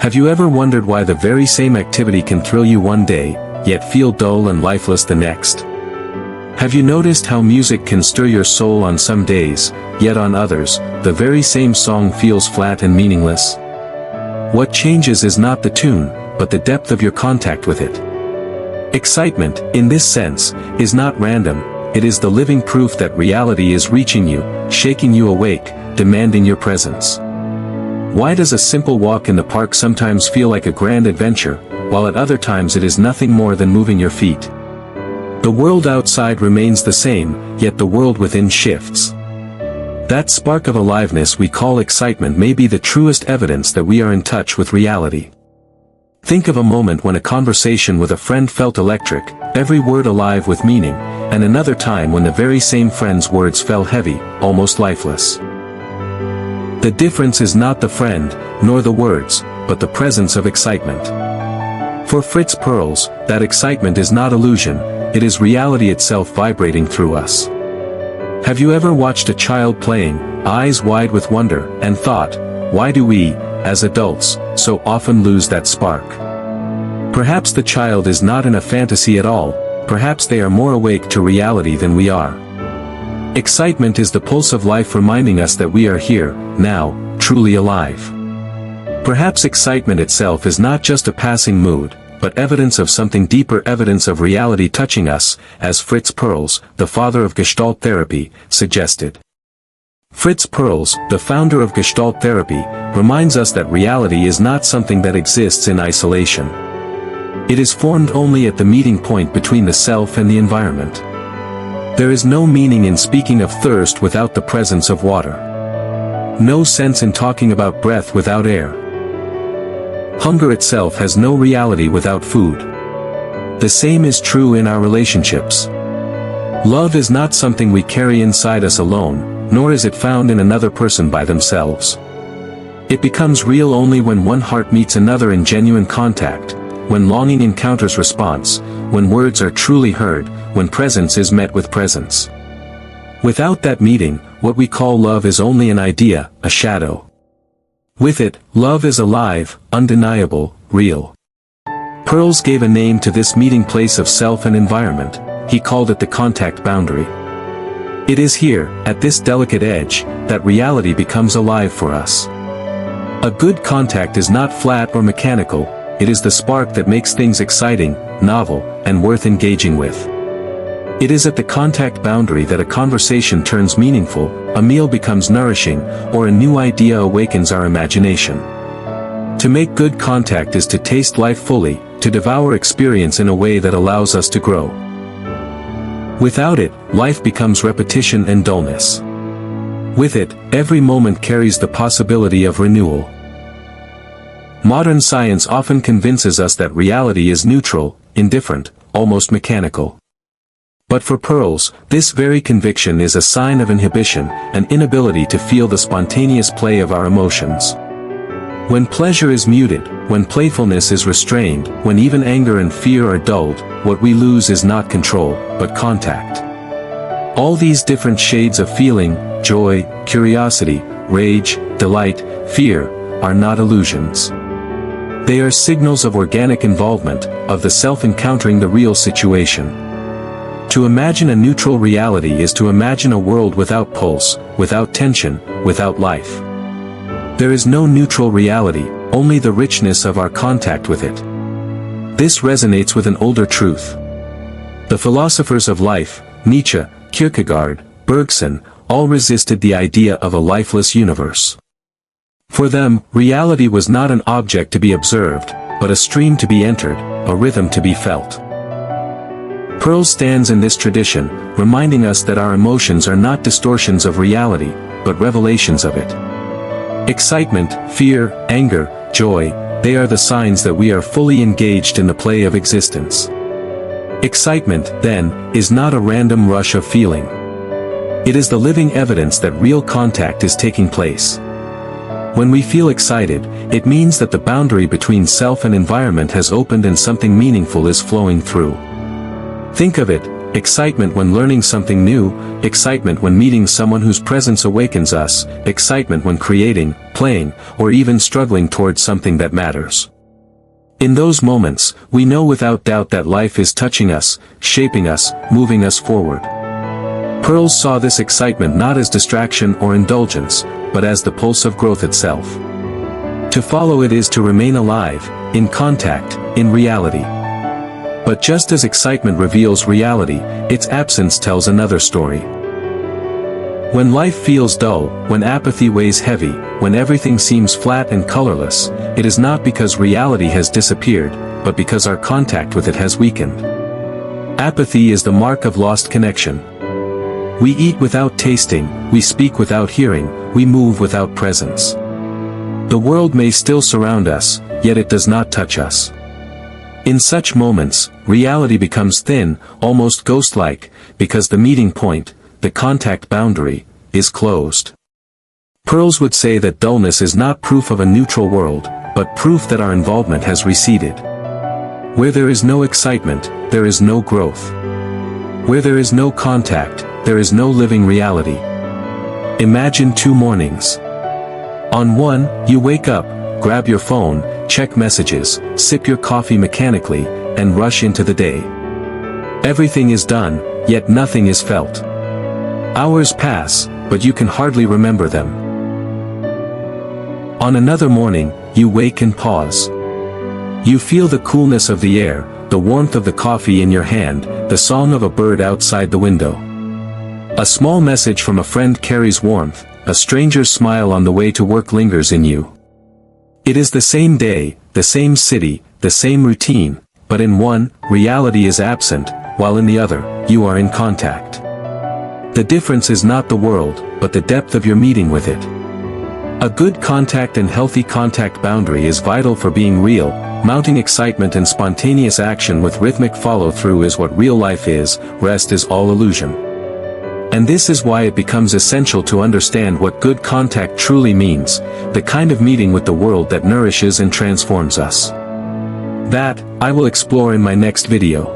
Have you ever wondered why the very same activity can thrill you one day, yet feel dull and lifeless the next? Have you noticed how music can stir your soul on some days, yet on others, the very same song feels flat and meaningless? What changes is not the tune, but the depth of your contact with it. Excitement, in this sense, is not random, it is the living proof that reality is reaching you, shaking you awake, demanding your presence. Why does a simple walk in the park sometimes feel like a grand adventure, while at other times it is nothing more than moving your feet? The world outside remains the same, yet the world within shifts. That spark of aliveness we call excitement may be the truest evidence that we are in touch with reality. Think of a moment when a conversation with a friend felt electric, every word alive with meaning, and another time when the very same friend's words fell heavy, almost lifeless. The difference is not the friend, nor the words, but the presence of excitement. For Fritz Perls, that excitement is not illusion, it is reality itself vibrating through us. Have you ever watched a child playing, eyes wide with wonder, and thought, why do we, as adults, so often lose that spark? Perhaps the child is not in a fantasy at all, perhaps they are more awake to reality than we are. Excitement is the pulse of life reminding us that we are here, now, truly alive. Perhaps excitement itself is not just a passing mood, but evidence of something deeper, evidence of reality touching us, as Fritz Perls, the father of Gestalt therapy, suggested. Fritz Perls, the founder of Gestalt therapy, reminds us that reality is not something that exists in isolation. It is formed only at the meeting point between the self and the environment. There is no meaning in speaking of thirst without the presence of water. No sense in talking about breath without air. Hunger itself has no reality without food. The same is true in our relationships. Love is not something we carry inside us alone, nor is it found in another person by themselves. It becomes real only when one heart meets another in genuine contact, when longing encounters response, when words are truly heard, when presence is met with presence. Without that meeting, what we call love is only an idea, a shadow. With it, love is alive, undeniable, real. Perls gave a name to this meeting place of self and environment. He called it the contact boundary. It is here, at this delicate edge, that reality becomes alive for us. A good contact is not flat or mechanical, it is the spark that makes things exciting, novel, and worth engaging with. It is at the contact boundary that a conversation turns meaningful, a meal becomes nourishing, or a new idea awakens our imagination. To make good contact is to taste life fully, to devour experience in a way that allows us to grow. Without it, life becomes repetition and dullness. With it, every moment carries the possibility of renewal. Modern science often convinces us that reality is neutral, indifferent, almost mechanical. But for Perls, this very conviction is a sign of inhibition, an inability to feel the spontaneous play of our emotions. When pleasure is muted, when playfulness is restrained, when even anger and fear are dulled, what we lose is not control, but contact. All these different shades of feeling, joy, curiosity, rage, delight, fear, are not illusions. They are signals of organic involvement, of the self encountering the real situation. To imagine a neutral reality is to imagine a world without pulse, without tension, without life. There is no neutral reality, only the richness of our contact with it. This resonates with an older truth. The philosophers of life, Nietzsche, Kierkegaard, Bergson, all resisted the idea of a lifeless universe. For them, reality was not an object to be observed, but a stream to be entered, a rhythm to be felt. Perls stands in this tradition, reminding us that our emotions are not distortions of reality, but revelations of it. Excitement, fear, anger, joy, they are the signs that we are fully engaged in the play of existence. Excitement, then, is not a random rush of feeling. It is the living evidence that real contact is taking place. When we feel excited, it means that the boundary between self and environment has opened and something meaningful is flowing through. Think of it, Excitement when learning something new, excitement when meeting someone whose presence awakens us, excitement when creating, playing, or even struggling towards something that matters. In those moments, we know without doubt that life is touching us, shaping us, moving us forward. Perls saw this excitement not as distraction or indulgence, but as the pulse of growth itself. To follow it is to remain alive, in contact, in reality. But just as excitement reveals reality, its absence tells another story. When life feels dull, when apathy weighs heavy, when everything seems flat and colorless, it is not because reality has disappeared, but because our contact with it has weakened. Apathy is the mark of lost connection. We eat without tasting, we speak without hearing, we move without presence. The world may still surround us, yet it does not touch us. In such moments, reality becomes thin, almost ghost-like, because the meeting point, the contact boundary, is closed. Perls would say that dullness is not proof of a neutral world, but proof that our involvement has receded. Where there is no excitement, there is no growth. Where there is no contact, there is no living reality. Imagine 2 mornings. On one, you wake up, grab your phone, check messages, sip your coffee mechanically, and rush into the day. Everything is done, yet nothing is felt. Hours pass, but you can hardly remember them. On another morning, you wake and pause. You feel the coolness of the air, the warmth of the coffee in your hand, the song of a bird outside the window. A small message from a friend carries warmth, a stranger's smile on the way to work lingers in you. It is the same day, the same city, the same routine, but in one, reality is absent, while in the other, you are in contact. The difference is not the world, but the depth of your meeting with it. A good contact and healthy contact boundary is vital for being real. Mounting excitement and spontaneous action with rhythmic follow-through is what real life is, rest is all illusion. And this is why it becomes essential to understand what good contact truly means, the kind of meeting with the world that nourishes and transforms us. That, I will explore in my next video.